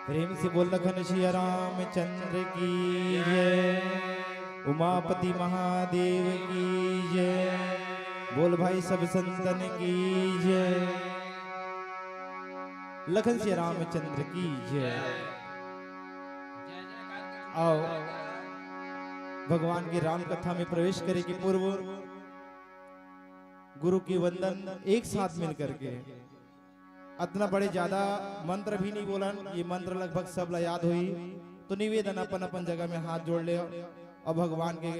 प्रेम से बोल लखन सिया रामचंद्र की जय। उमापति महादेव की जय। बोल भाई सब संतन की जय। लखन सिया रामचंद्र की जय। आओ भगवान की राम कथा में प्रवेश करे के पूर्व गुरु की वंदन एक साथ मिलकर के, इतना बड़े ज्यादा मंत्र भी नहीं बोलन, ये मंत्र लगभग सब ला याद हुई। तो निवेदन अपन अपन जगह में हाथ जोड़ ले और भगवान के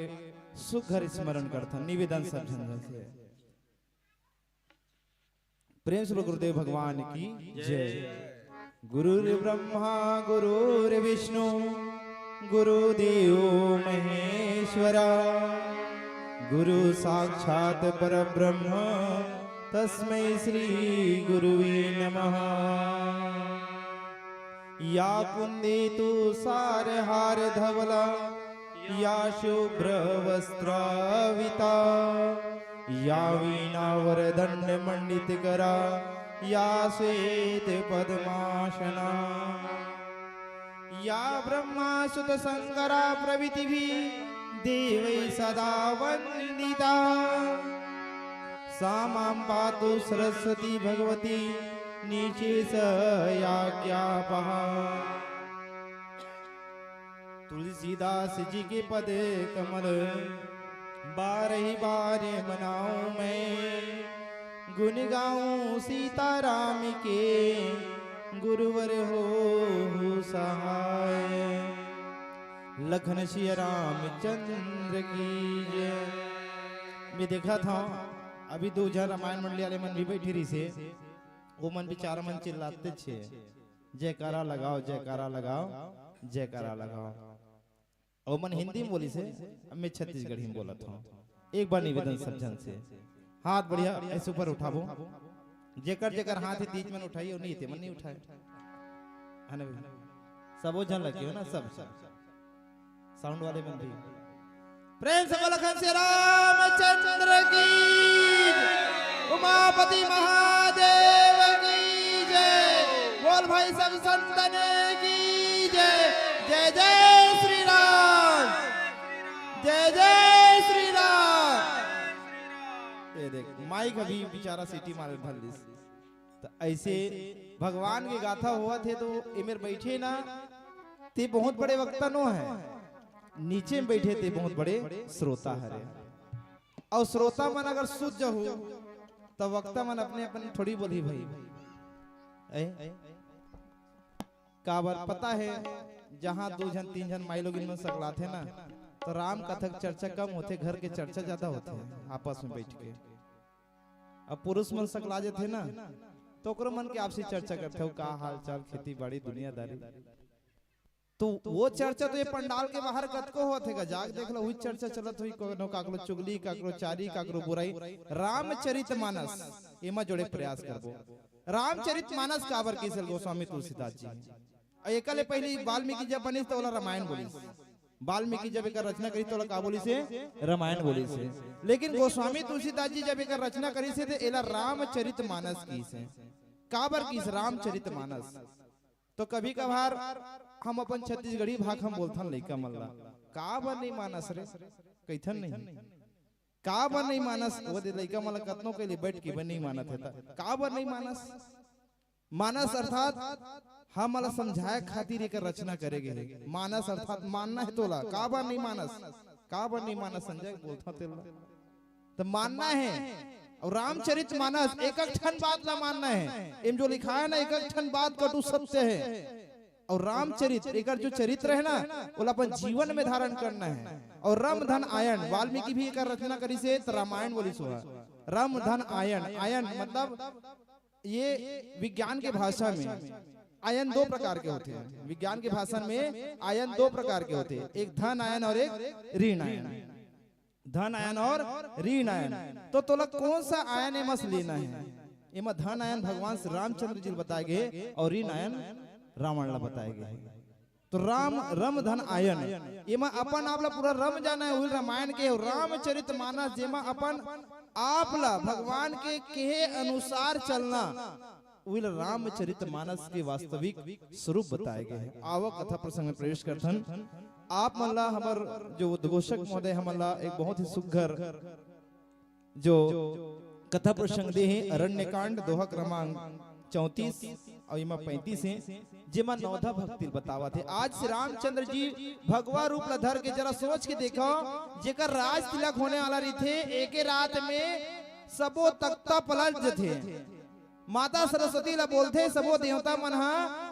सुख घर स्मरण करता। निवेदन सब जन से प्रेम से गुरुदेव भगवान की जय। गुरुर् ब्रह्मा गुरुर् विष्णु गुरुदेव महेश्वरा, गुरु साक्षात परब्रह्म तस्मै श्री गुरुवे नमः। या कुंदेतु सारहार धवला, या शुभ्र वस्त्राविता, या वीणा वरदंड मंडित करा, या श्वेत पद्मासना, या ब्रह्मा सुत संकरा प्रभृति देवै सदा वंदिता, सा मां पातु सरस्वती भगवती निशेषयाज्ञापहा। तुलसीदास जी के पद कमल बारही बार मनाऊं मैं, गुण गाऊं सीताराम के गुरुवर हो सहाय। लखन सिया रामचंद्र की जय। मैं देखा था अभी दो जन रामायण मंडली वाले मन भी बैठी रही से, वो मन बेचारा मन चिल्लाते छे जयकारा लगाओ जयकारा लगाओ जयकारा लगाओ। और मन हिंदी में बोली से, अब मैं छत्तीसगढ़ी में बोला था। एक बार निवेदन सब जन से हाथ बढ़िया ऐसे ऊपर उठाबो, जेकर जेकर हाथ है तीज मन उठाई और नहीं थे मन नहीं उठाए है ना, सब जन लगे हो ना, सब साउंड वाले मन भी प्रेम से लखन सिया रामचंद्र की, उमापति महादेव की जय। बोल भाई सब संतन की जय। जय जय श्री राम, जय जय श्री राम। ये देख माइक अभी बेचारा सीटी मारे भल्लिस। तो ऐसे भगवान की गाथा हुआ थे तो इमेर बैठे ना ते बहुत बड़े वक्ता नो है, नीचे में बैठे थे बहुत बड़े श्रोता हरे। और श्रोता मन अगर शुद्ध हो तो वक्ता मन अपने अपने थोड़ी बोली भाई का बार पता है, जहाँ दो जन तीन जन माई लोग इनमें सकला थे ना, तो राम कथक चर्चा कम होते, घर के चर्चा ज्यादा होते हैं आपस में बैठ के। अब पुरुष मन सकला थे ना तो ओकरो मन के आपसी चर्चा करते हो, का हाल चाल खेती बाड़ी दुनियादारी। तो वो चर्चा तो ये पंडाल के बाहर कतको होते गा, जाग देख लो वही चर्चा चलत हुई, कोनो काकरो चुगली काकरो चारी काकरो बुराई। रामचरितमानस एमा जोड़े प्रयास करबो। रामचरितमानस काबर किसल गोस्वामी तुलसीदास जी एकले पहली वाल्मीकि जब बनी तो रामायण बोली, वाल्मीकि जब एक रचना करी तो का बोली से रामायण बोली से। लेकिन गोस्वामी तुलसीदास जी जब एक रचना करी से तो एला रामचरितमानस की से। काबर की रामचरितमानस तो कभी कभार हम अपन छत्तीसगढ़ी भाग हम बोलथन लइका मल्ला काबर नहीं मानस रे, कैथन नहीं काबर नहीं मानस। वो दे लइका मल्ला कतनो के लिए बैठ के बन नहीं मानत है, काबर नहीं मानस। मानस अर्थात हम मला समझाए खातिर एक रचना करेगे। मानस अर्थात मानना है तोला, काबर नहीं मानस, काबर नहीं मानस संजय बोलता तेला तो मानना है। और रामचरितमानस एक एक ठन बात ला मानना है, इन जो लिखा है ना एक एक ठन बात कटु सत्य है। और रामचरित एक जो चरित्र है ना वो अपन जीवन में धारण करना है। और रम धन आयन वाल्मीकि भी एक रचना करी से तो रामायण बोली सो रम धन आयन। आयन मतलब ये विज्ञान के भाषा में आयन दो प्रकार के होते हैं। विज्ञान के भाषा में आयन दो प्रकार के होते हैं, एक धन आयन और एक ऋण आयन। धन आयन और ऋण आयन तो तोला कौन सा आयन एमस लेना है? एमा धन आयन भगवान श्री रामचंद्र जी बताए गए और ऋण आयन रावण ला बताए गए। तो राम रम धन आयन एमा अपन आपला पूरा रम जाना है रामायण के। रामचरितमानस जेमा अपन आपला भगवान के कहे अनुसार चलना विल रामचरितमानस के वास्तविक स्वरूप बताए गए हैं। आवो कथा प्रसंग में प्रवेश करथन। आप मल्ला हमर जो उद्घोषक महोदय हमला एक बहुत ही सुघर जो कथा प्रसंग दे हैं अरण्यकांड दोहा क्रमांक 34 और इमा 35 है जेमा नौधा भक्ति बतावा थे। आज श्री रामचंद्र जी भगवा रूप ला धर के जरा सोच के देखो, जेकर राज तिलक होने वाला रही थे एक रात में सबो तख्ता पलट जथे। माता सरस्वती ला बोलते सबो देवता मन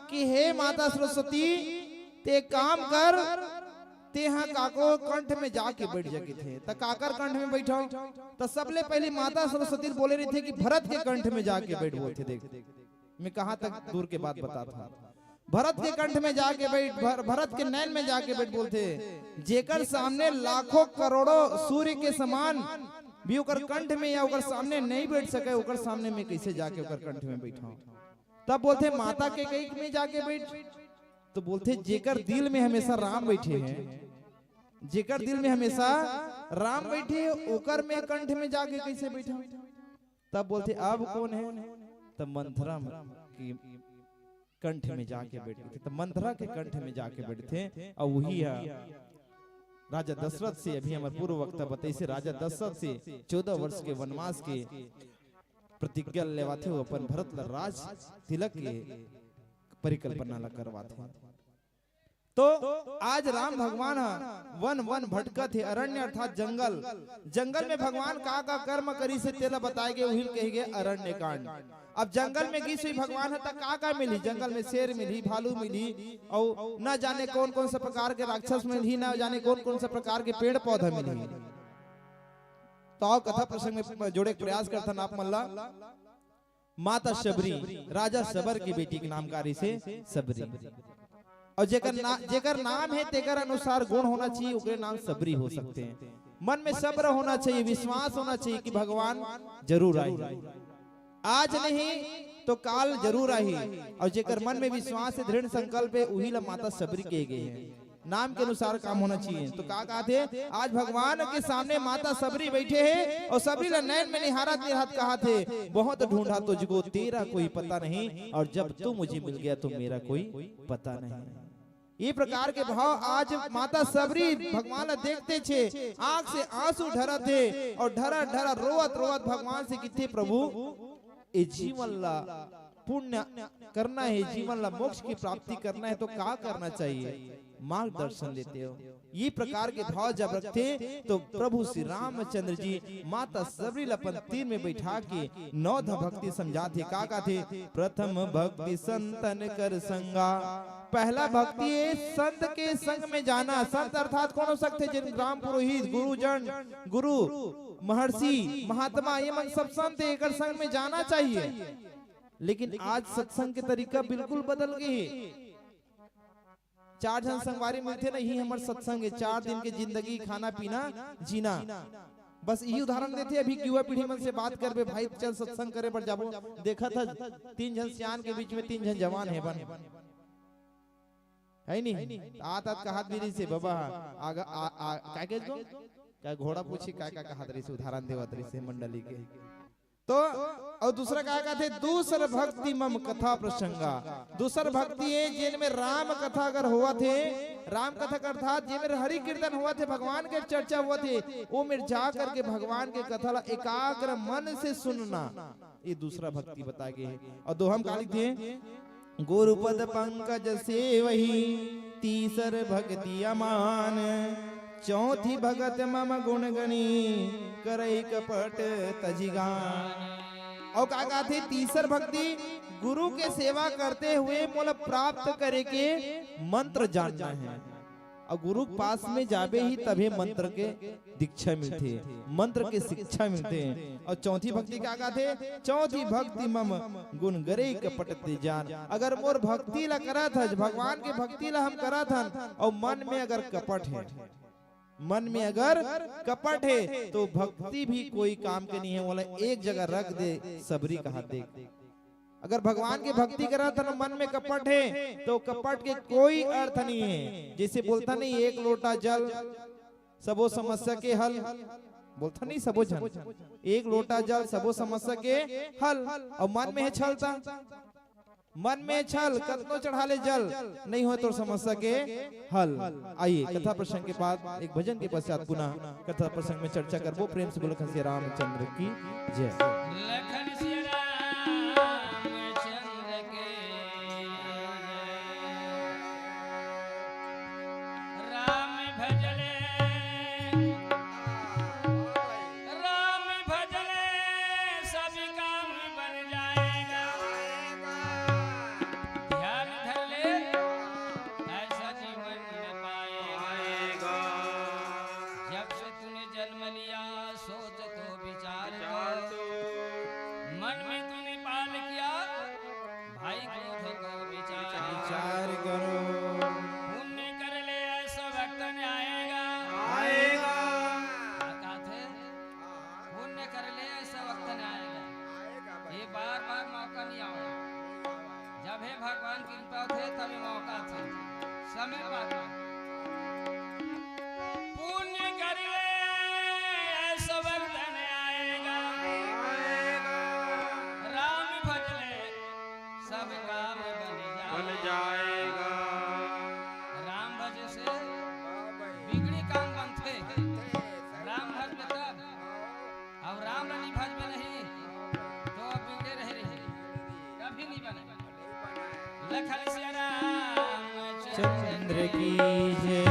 कि हे माता सरस्वती ते काम कर, ते हाँ काको कंठ में जाके बैठ जाके थे। त काकर कंठ में बैठो तो सबले पहले माता सरस्वती बोले रही थे कि भरत के कंठ में जाके बैठ बोलते। देख मैं कहां तक दूर के बात बता था। भरत के कंठ में जाके बैठ, भरत के नैन में जाके बैठ बोलते। जेकर सामने लाखों करोड़ों सूर्य के समान भी ओकर कंठ में या ओकर सामने नहीं बैठ सके, ओकर सामने में कैसे जाके ओकर कंठ में बैठा। तब बोलते माता के कई में जाके बैठ, तो बोलते जेकर दिल में हमेशा राम बैठे हैं, जेकर दिल में हमेशा राम बैठे ओकर में कंठ में जाके कैसे बैठा। तब बोलते अब कौन है, तब मंथरा की कंठ में जाके बैठे थे। तब मंथरा के कंठ में जाके बैठे थे और वही है राजा दशरथ से। अभी हमारे पूर्व वक्ता बताइए से राजा दशरथ से 14 वर्ष के वनवास के प्रतिज्ञा लेवाथे हो अपन भरत ला राज तिलक के परिकल्पना ला करवाथे। तो आज राम भगवान वन वन भटका थे, अरण्य अर्थात जंगल, जंगल में भगवान का कर्म करी से तेला बताए गए वही कहे गए अरण्य कांड। अब जंगल में घिस हुई भगवान है का मिली, जंगल में शेर मिली, भालू मिली और न जाने कौन कौन सा प्रकार के राक्षस मिली, न जाने कौन कौन सा प्रकार के पेड़ पौधा मिली। तो कथा प्रसंग में जोड़े प्रयास करता आप मल्ला। माता शबरी राजा सबर की बेटी के नामकारी से सबरी, और जेकर नाम है तेकर अनुसार गुण होना चाहिए, ओकरे नाम सबरी हो सकते हैं। मन में सब्र होना चाहिए, विश्वास होना चाहिए कि भगवान जरूर आए, आज नहीं तो काल जरूर आई। और जेकर मन में विश्वास है दृढ़ संकल्प है वही ला माता सबरी कहे गए हैं। नाम के अनुसार काम होना चाहिए। तो कहा थे आज भगवान के सामने माता सबरी बैठे हैं और सबरी ला नैन में निहारा निहारत कहा थे बहुत ढूंढा तुझको तेरा कोई पता नहीं, और जब तू मुझे मिल गया तो मेरा कोई पता नहीं। ये प्रकार के भाव आज माता सबरी भगवान ला देखते छे, आंख से आंसू ढरा थे और ढरा ढरा रोवत रोवत भगवान से किथे प्रभु ये जीवन ला पुण्य करना है, जीवन ला मोक्ष की प्राप्ति करना है तो क्या करना चाहिए, मार्गदर्शन लेते हो। ये प्रकार के भाव जब रखते तो प्रभु श्री रामचंद्र जी माता सबरी लपन तीर में बैठा के नौधा भक्ति समझाते। का थे प्रथम भक्ति संतन कर संगा, पहला भक्ति है संत के संग में जाना। संत अर्थात कौन हो सकते, जिन ग्राम पुरोहित गुरुजन गुरु महर्षि महात्मा ये मन सब संत एक संग में जाना चाहिए। लेकिन आज सत्संग के तरीका बिल्कुल बदल गए। 4 जन संगवारी मिलते नहीं हमार सत्संग है, 4 दिन के जिंदगी खाना पीना जीना, बस यही उदाहरण देते। अभी युवा पीढ़ी मन से बात करबे भाई चल सत्संग करे पर जाबो, देखा था 3 जन सियान के बीच में 3 जन जवान है बन है नहीं आता कहात भी से बाबा आगा काय के दो क्या घोड़ा पूछी काय का कहात रही से उदाहरण देवत रही से मंडली के। तो और दूसरा क्या कहते दूसर भक्ति मम कथा प्रसंगा, दूसर भक्ति है जिनमें राम कथा अगर हुआ थे, राम कथा अर्थात जिनमें हरि कीर्तन हुआ थे, भगवान के चर्चा हुआ थे, वो में जा करके भगवान के कथा ला एकाग्र मन से सुनना, ये दूसरा भक्ति बताया गया है। और दोहम काली थे गुरुपद पंकज से वही तीसर भक्ति अमान, चौथी भगत मम गुण गणी करई कपट तजिगान। और का थे तीसर भक्ति गुरु के सेवा करते हुए मोल प्राप्त करे के मंत्र जानना है, और गुरु पास में जाबे ही तभी मंत्र के दीक्षा मिलते, मंत्र के शिक्षा मिलते हैं। और चौथी भक्ति क्या थे, चौथी भक्ति मम गुण गरे कपट जान। अगर मोर भक्ति ला करा था भगवान के भक्ति ला हम करा था और मन में अगर कपट है, मन में अगर कपट है तो भक्ति भी कोई काम के नहीं है, बोला एक जगह रख दे सबरी कहा देख। अगर भगवान की भक्ति करा था मन में कपट है तो कपट के कोई अर्थ नहीं है। जैसे बोलता नहीं एक लोटा जल सबो समस्या के हल, बोलता नहीं सबो जन एक लोटा जल सबो समस्या के हल। और मन में है छलता, मन में छल कतनो चढ़ा ले जल नहीं हो तो समस्या के हल। आइए कथा प्रसंग के बाद एक भजन के पश्चात पुनः कथा प्रसंग में चर्चा करबो। प्रेम से बोलो श्री रामचंद्र की जय। लखन श्री रामचंद्र के राम भजले सब काम बन जाएगा। ध्यान धर ले ऐसा जीवन में पाएगा। जब से तूने जन्म लिया सोच तो विचार कर, मन में तूने पाल किया भाई क्रोध को विचार करो। पुण्य कर ले ऐसा वक्त में आएगा। आता थे पुण्य कर ले ऐसा वक्त में आएगा। ये बार बार मौका नहीं आएगा। जब है भगवान की कृपा थे तभी मौका थे समय बाद पुण्य कर ले ऐसा वक्त में आएगा। राम भज ले सब काम बन जाएगा। राम भज से बिगड़ी काम बनते। राम भज में तब अब राम नहीं भज में नहीं तो अब बिगड़े रहे कभी नहीं बने। लखन श्री चंद्र की जय।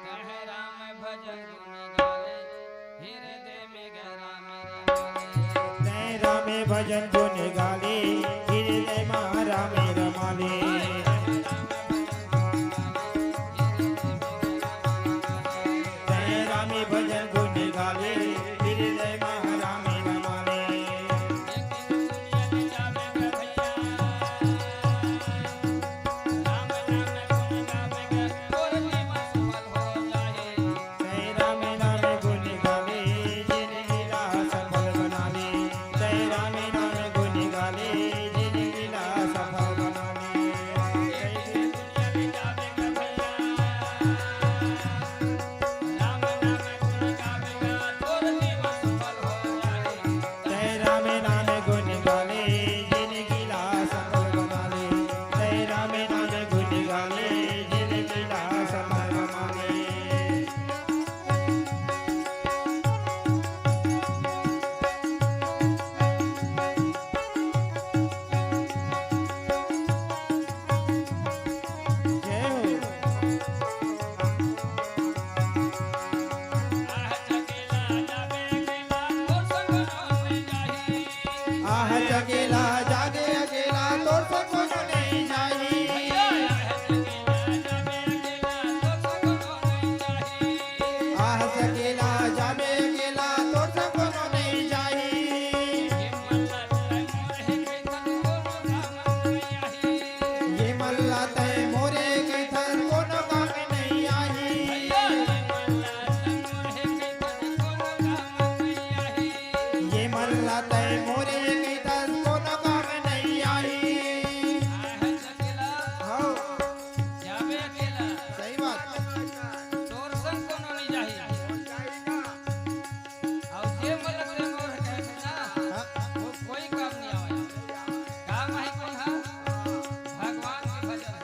कह राम भजन गुण गाले हृदय में गहरा मेरे राम भजन गुण गाले हृदय मारा मेरा माले। राम भजन गुण गाले हृदय मारा मेरा माले। राम नाम गुण गाले जिंदगी ला सफल बना ले। राम नाम गुण गाले जिंदगी ला सफल बना ले। राम नाम गुण गाले जिंदगी ला सफल बना ले। राम नाम गुण गाले जिंदगी ला सफल बना ले। जय हो। आह अकेला जागे अकेला तोर से कोनो नहीं जाही। आह अकेला जागे अकेला तोर से कोनो नहीं जाही। ये मल्ला तय मोरे के थर कोनो काम नहीं आई। ये मल्ला तय मोरे के थर कोनो काम नहीं आई। हाँ सही बात। कोई काम नहीं आवे। काम है कौन है? भगवान के भजन।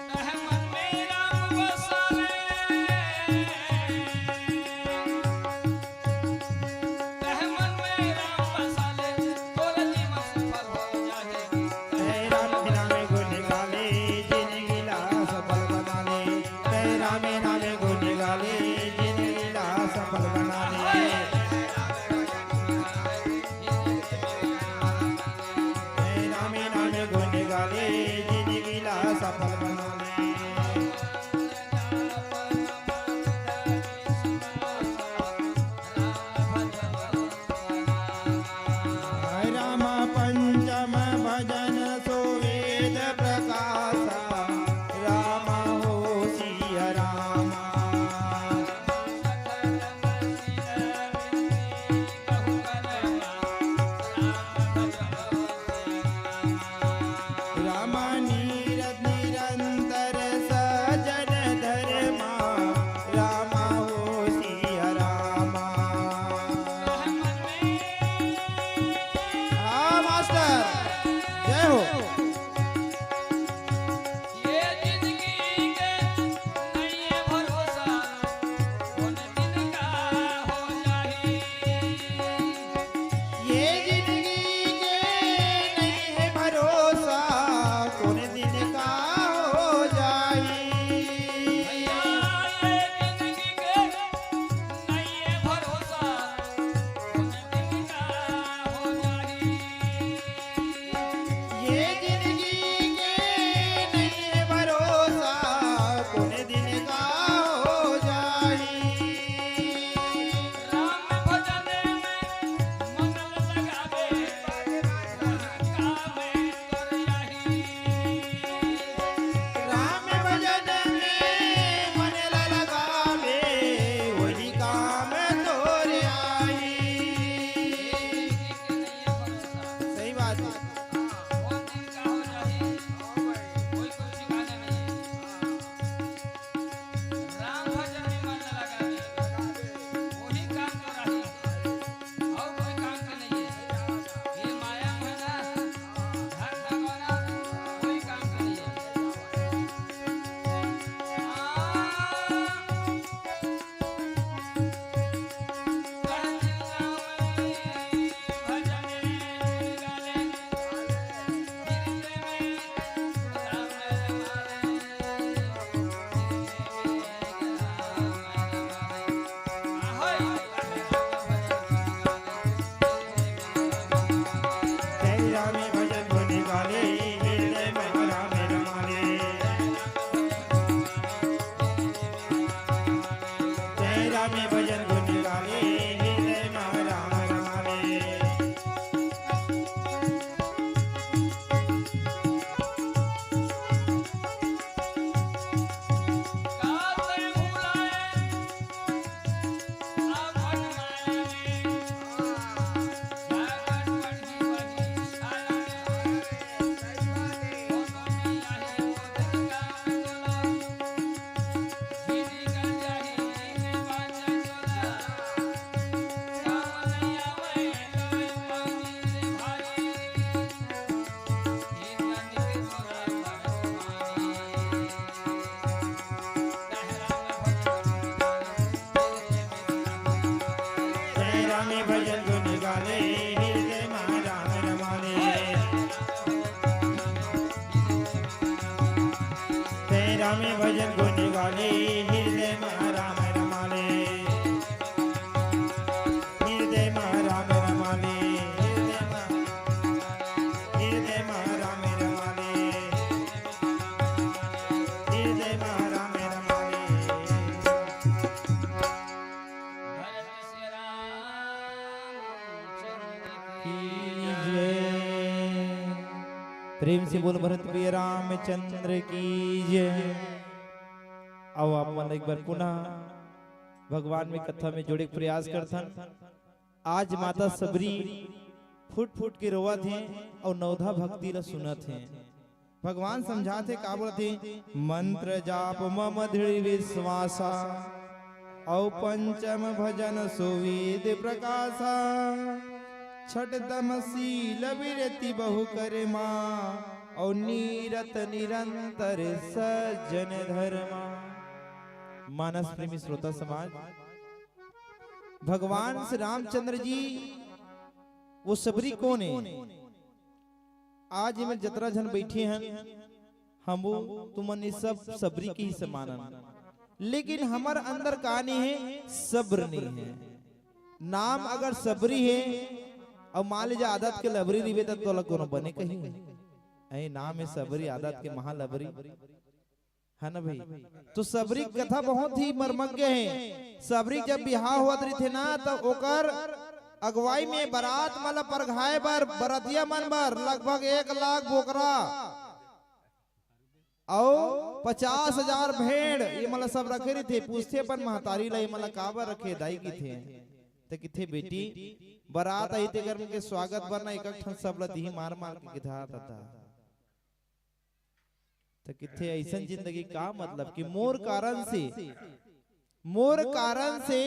कह मन में राम बसावे, कह मन में राम बसाले तोर जीवन सफल हो जाए। राम नाम गुण गाले जिंदगी ला सफल बना ले। राम नाम गुण गाले जिंदगी ला सफल बना ले। राम नाम गुण गाले जिंदगी ला सफल बना ले। राम पंचम भजन सुवेद प्रकाशा। राम हो सिया रामा। राम भजन गुण गावे हृदय में राम रमावे काते बुलाए आभन माया में सागर बढ़ी बढ़ी छाया में ओ दुनिया ही मोदन गावे बोला दीदी का जाही ने बाजा चोला राम नहीं आवे तो पानी रे भाई ये गाने के तोरा भगवानी जय राम भजन गुण गावे हृदय में राम रमावे जय राम भजन गुण गावे हृदय में राम रमावे हृदय में राम रमावे हृदय में राम रमावे हृदय में राम रमावे भरत से रामचंद्र की जय। प्रेम से बोल भरत प्रिय रामचंद्र की जय। आओ आप मन एक बार पुनः भगवान में कथा में जोड़े के प्रयास करथन। आज माता सबरी फुट फुट के रोवत हैं और नवधा भक्ति ला सुनत हैं। भगवान समझाते का बोलते मंत्र जाप मम दृढ़ विश्वासा औ पंचम भजन सुवेद प्रकाशा छठ तमसील विरति बहु करे माँ और नीरत निरंतर सज्जन धर्मा। मानस प्रेमी श्रोता समाज, भगवान श्री रामचंद्र जी वो सबरी कौन है? आज में जतरा जन बैठे हैं हम तुमने सब सबरी की ही समानन, लेकिन हमार अंदर कहानी है सब्र नहीं है। नाम अगर सबरी है और मान लीजिए आदत के लबरी रिवे तो कोनो बने कहीं ऐ नाम है सबरी आदत के महालबरी है ना भाई। तो सबरी कथा बहुत ही मर्मज्ञ है। सबरी जब बिहार हुआ थे ना तो ओकर अगुवाई में बारात मतलब परघाए बर बरतिया मन बर लगभग 1 लाख बोकरा और 50,000 भेड़ ये मतलब सब रखे रहे थे। पूछते अपन महतारी ला ये मतलब काबर रखे दाई की थे तो किथे बेटी बारात आई थे घर के स्वागत बरना एक ठन सब ला दी मार मार के किधा था तो किथे ऐसा जिंदगी का मतलब कि मोर कारण से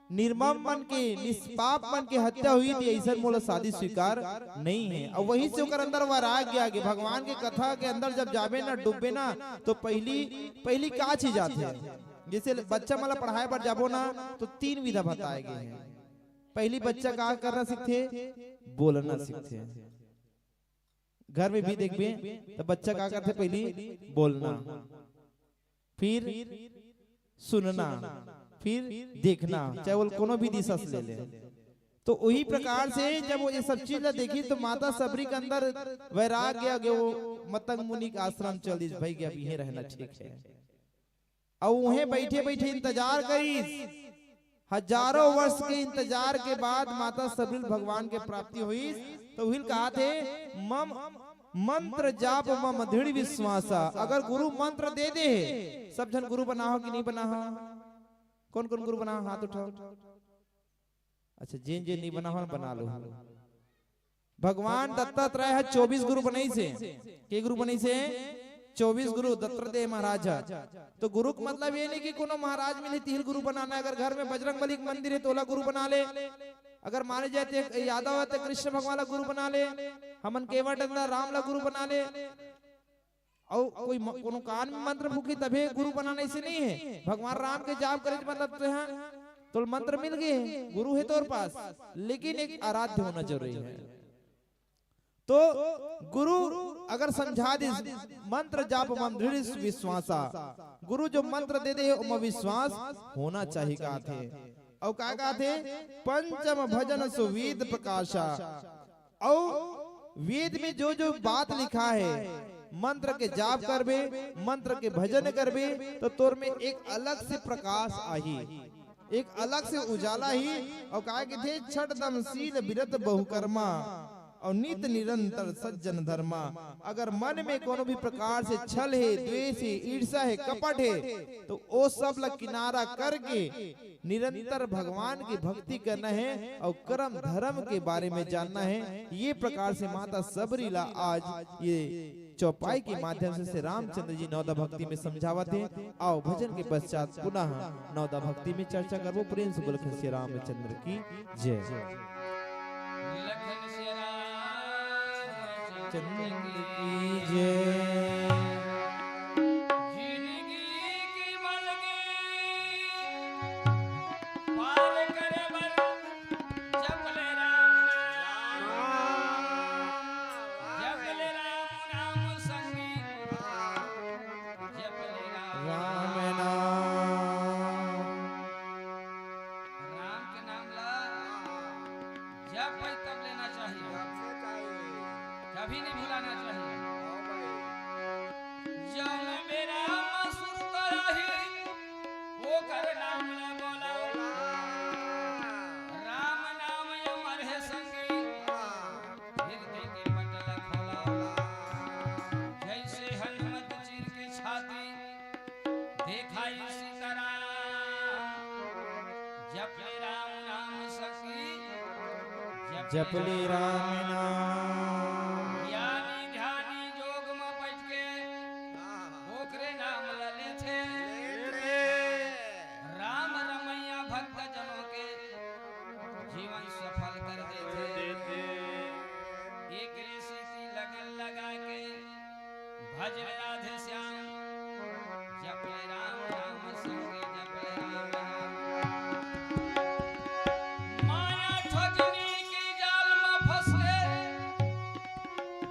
निर्मम मन के निष्पाप मन के हत्या हुई थी। ऐसा मोला शादी स्वीकार नहीं है। और वहीं से ओकर अंदर वैराग गया कि भगवान के कथा के अंदर जब जाबे ना डूबे ना तो पहली का चीज आती है। जैसे बच्चा मला पढ़ाए पर जाबो ना तो 3 विधा बताए गए हैं। पहली बच्चा का करना सीखते, बोलना सीखते। घर में भी देखबे तो बच्चा का करते पहली बोलना, फिर सुनना, फिर देखना, चाहे वो कोनो भी दिशा से ले ले। तो वही प्रकार से जब वो ये सब चीज देखी तो माता सबरी के अंदर वैराग गया कि वो मतंग मुनि का आश्रम चल दी भाई अब यहीं रहना ठीक है। और वहीं बैठे बैठे इंतजार करी। हजारों वर्ष के इंतजार के बाद माता सबरी भगवान के प्राप्ति हुई। तो वही कहा थे मम मंत्र जाप मम दृढ़ विश्वासा। अगर गुरु मंत्र दे दे, सब जन गुरु बना हो कि नहीं बना हो? कौन कौन गुरु बना हो हाथ उठाओ। अच्छा जिन जिन नहीं बना हो बना लो। भगवान दत्तात्रेय है 24 गुरु बनाई से। के गुरु बनाई से 24 गुरु दत्तात्रेय महाराज। तो गुरु का मतलब ये नहीं कि कोनो महाराज मिले 3 गुरु बनाना। अगर घर में बजरंगबली का मंदिर है तो ओला गुरु बना ले। अगर माने जाते यादव है तो कृष्ण भगवान ला गुरु बना ले। हमन केवट अंदर राम ला गुरु बना ले। और कोई कोनो कान में मंत्र फूकी तभी गुरु बनाने से नहीं है। भगवान राम के जाप करे मतलब तो मंत्र मिल गए, गुरु है तोर पास, लेकिन एक आराध्य होना जरूरी है। तो गुरु अगर समझा दे मंत्र जाप मम दृढ़ विश्वासा, गुरु जो मंत्र दे दे उम विश्वास होना चाहिए। का थे और क्या थे पंचम भजन सुवेद प्रकाशा। और वेद में जो जो बात लिखा है मंत्र के जाप करबे, मंत्र के भजन करबे तो तोर में एक अलग से प्रकाश आही, एक अलग से उजाला ही। और कहा कि थे छठ दम शील विरत बहुकर्मा और नित निरंतर सज्जन धर्मा। अगर मन में कोनो भी प्रकार से छल है, द्वेष है, ईर्ष्या है, कपट है तो वो सब ला किनारा करके निरंतर भगवान की भक्ति करना है और कर्म धर्म के बारे में जानना है। ये प्रकार से माता सबरी ला आज ये चौपाई के माध्यम से श्री रामचंद्र जी नौदा भक्ति में समझावत है। आओ भजन के पश्चात पुनः नौदा भक्ति में चर्चा करबो। प्रेम से बोल श्री रामचंद्र की जय। लखन श्री चंद्र रामचंद्र की की जय। जिंदगी की मलगी पार करे बर जप ले राम नाम संगी जप ले राम नाम राम के नाम ला जब भाई तब लेना चाहिए, कभी नहीं भुलाना चाहिए। जब मेरा मसूर तरही वो कर नाम ले बोला, राम नाम अमर है संगी हृदय के पटल खोला। जैसे हनुमत चीर के छाती देखा इसी तरह जप ले राम नाम संगी जप ले राम नाम। ज्ञानी ध्यानी जोग में बैठ के ओकरे नाम ले थे। राम रमैया भक्त जनों के जीवन सफल कर देते। एक ऋषि लगन लगा के भज राधे श्याम जप ले राम नाम संगी जप ले राम नाम। माया ठगनी की जाल में फंस के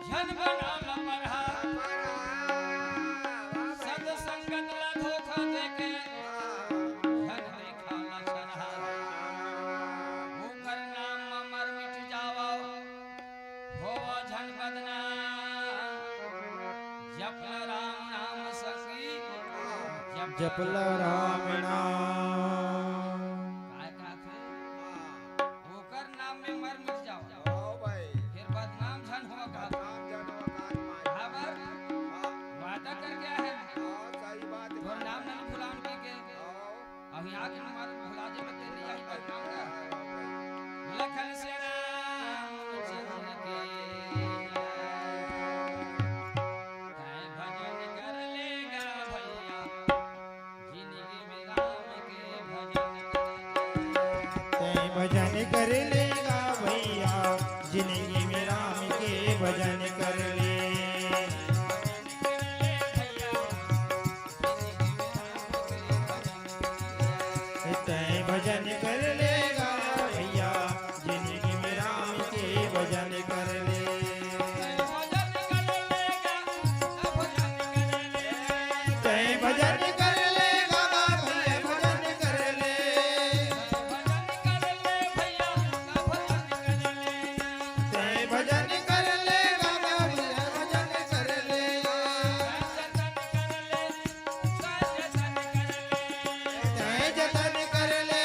जन बना न मरहा, सद संगत ला धोखा देके जन देखा न चरहा। ओकर नाम मर मिट जावा होवा जन बदनाम जप ल राम नाम संगी जप ले राम नाम। काय काथे ओकर नाम में मर मिट जाओ फिर बदनाम जन होगा। खबर वादा कर गया है और नाम नहीं भुलान के अभी आगे हमारे भुला दे मत तेरी आई बदनाम कर। लखन से रामचंद्र के जय। भजन कर लेगा भैया जिंदगी में राम के भजन कर। तै भजन कर लेगा भैया जिंदगी में राम के भजन कर ले। तै भजन कर लेगा भैया जिंदगी में राम के भजन कर ले। तै भजन कर लेगा भैया भजन कर ले। तै भजन कर लेगा भैया भजन कर ले। तै जतन कर ले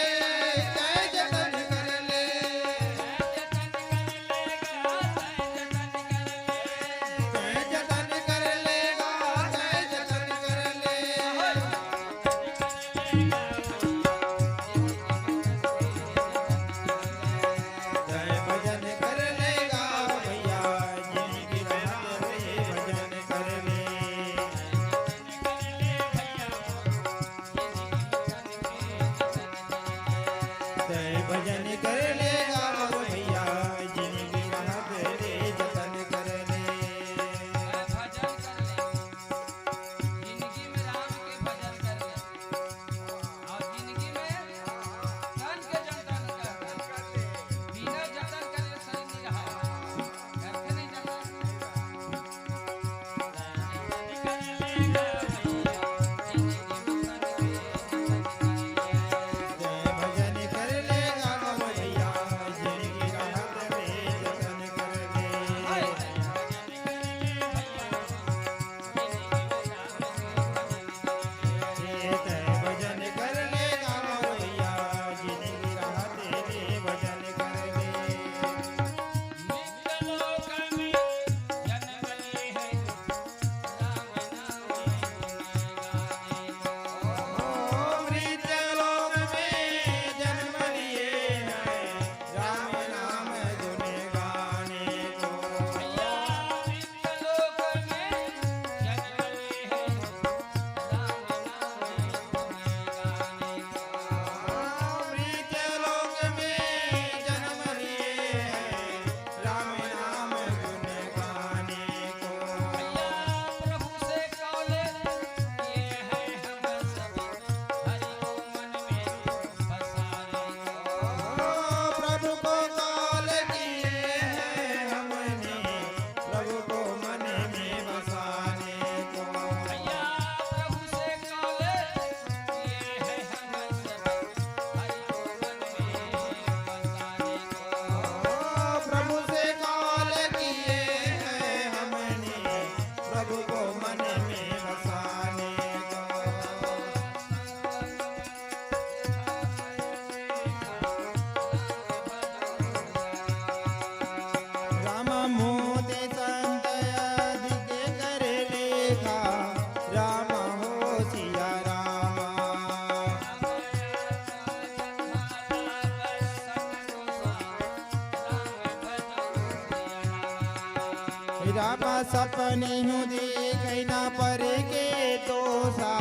रामा सपने हूँ देखै ना पर के दोषा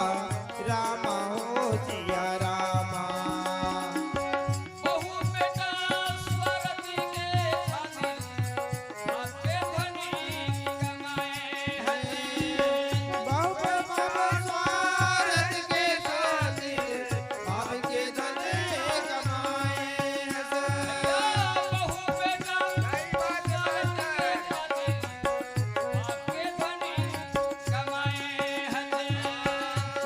रामा हो जिया रामा बहु बेटा स्वरत के खातिर आपके धनी कमाए हैं बहु बेटा स्वार्थ के खातिर बाप के धन कमाए हैं बहु बेटा स्वरत के खातिर आपके धनी कमाए हैं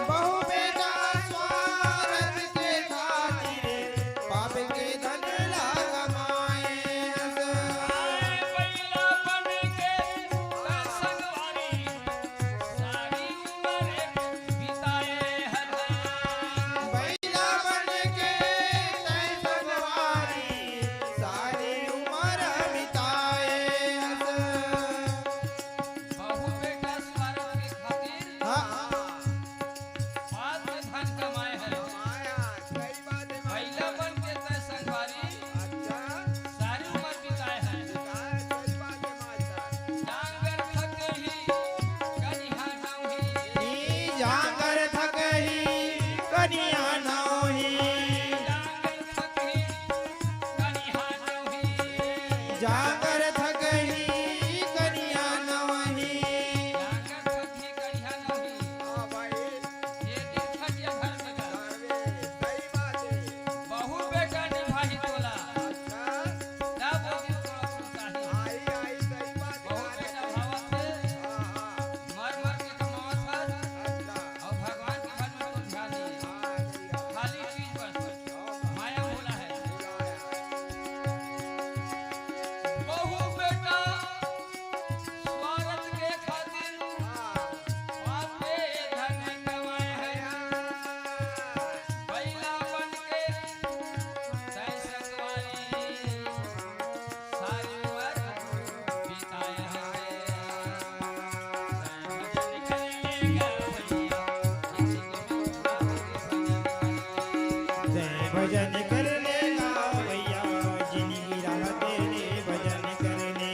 बहु बेटा स्वार्थ के खातिर बाप के धन ला कमाए बैला बन के संगवारी सारी उम्र बिताए हैं बैला बन के तै सगवारी सारी उम्र बिताए बहु बेटा स्वार्थ के खातिर आपके धन कमाए हैं बैला बन के तय संगवारी सारी उम्र बिताए हैं डांगर थके ही कनिहा नौही जागर थकही कनिया नौही डांगर थके कनिहा नौही जागर थकही कनिया नौही डांगर थके कनिहा नौही ये दिन खटिया घर में जा बहु बेटा निभाही तोला तब वो दिन तोला सुनता ही बहु बेटा भावत से मर मर के कमावत है और भगवान के घर में तो ध्यान दिए खाली चीज बस माया भोला है बहु बेटा स्वार्थ के खातिर आपके धन कमाए हैं बैला बन के तय संगवारी सारी उम्र बिताए हैं भजन कर लेगा भैया जिंदगी राह तेरे भजन करने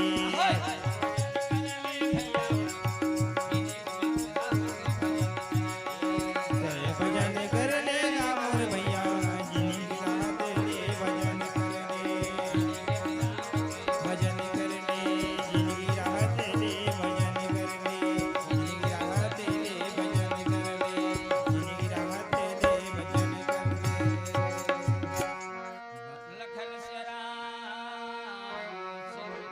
भजन कर लेगा मोर भैया जिंदगी राह तेरे भजन करने भजन करने जिंदगी राह तेरे भजन करने जिंदगी राह तेरे भजन करने जिंदगी राह तेरे भजन करने लखन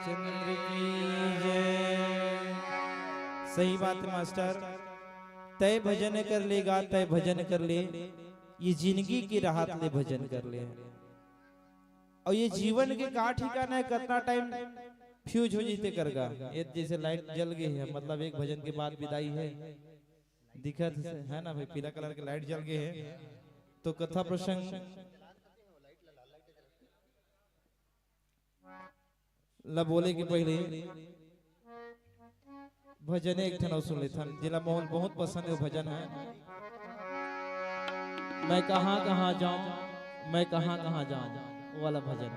चंद्र की जय। सही बात है मास्टर तय भजन कर लेगा तय भजन कर ले ये जिंदगी की राहत ले भजन कर ले और ये जीवन के का ठिकाना है कितना टाइम फ्यूज हो जीते करगा ये जैसे लाइट जल गई है मतलब एक भजन के बाद विदाई है दिखत है ना भाई पीला कलर के लाइट जल गए है तो कथा प्रसंग ला बोले के पहले भजन एक ठन और सुन लेथन जिला मोहन बहुत पसंद है वो भजन है मैं कहाँ कहाँ जाऊं मैं कहाँ कहाँ जाऊं वो वाला भजन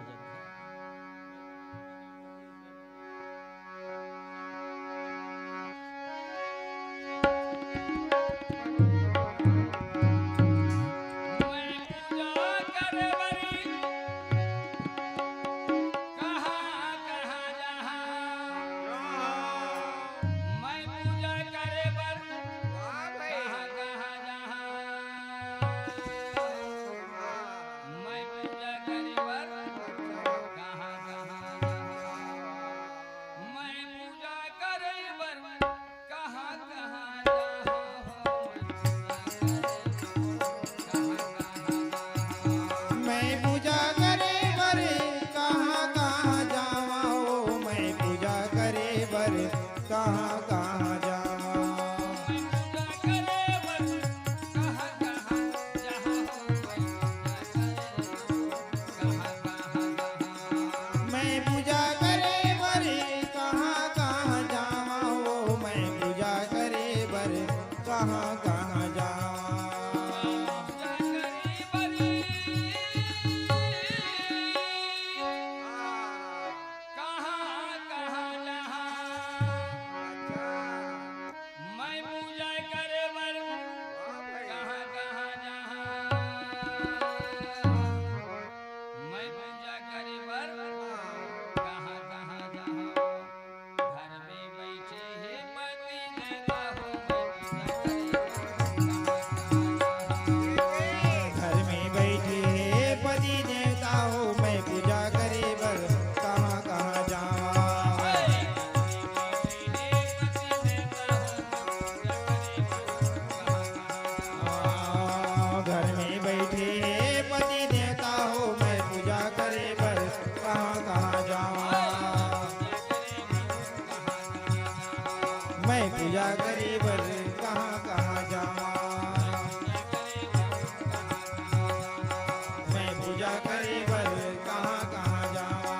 पूजा करे बर कहाँ कहाँ जावा।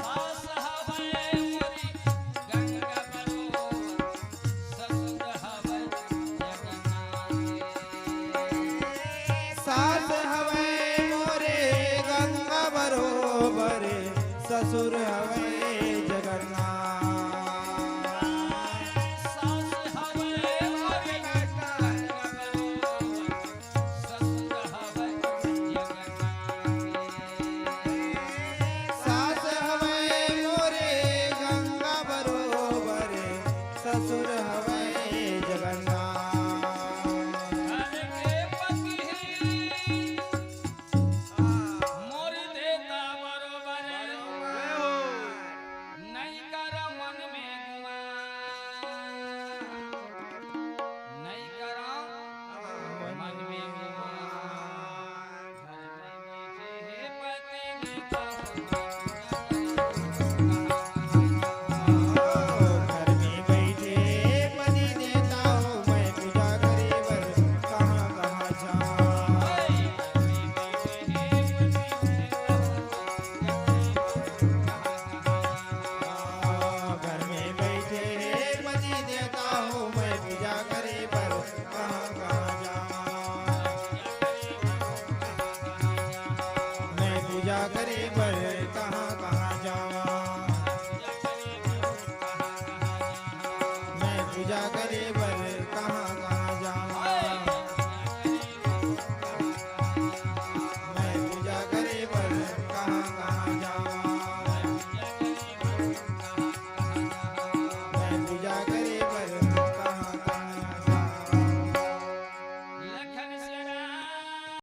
सास हवै मोरी गंगा बरोबर ससुर हवै जगन्नाथ। सास हवे मोरे गंगा बरोबर ससुर हवे जगन्नाथ। सास हवै मोरी गंगा बरोबर ससुर हवै जगन्नाथ। सास हवे मोरे गंगा बरोबर ससुर हवे जगन्नाथ। घर के पति मोर देता बरोबर नहीं कर मन में गुमान, नहीं कर मन में गुमान। घर में बैठे हे पति ने घर में बैठे पति देता हूँ मैं पूजा करे बर कहाँ कहाँ जाऊँ। घर में बैठे पति देता हूँ मैं पूजा करे बर कहाँ कहाँ जाऊँ। मैं पूजा करे बर कहाँ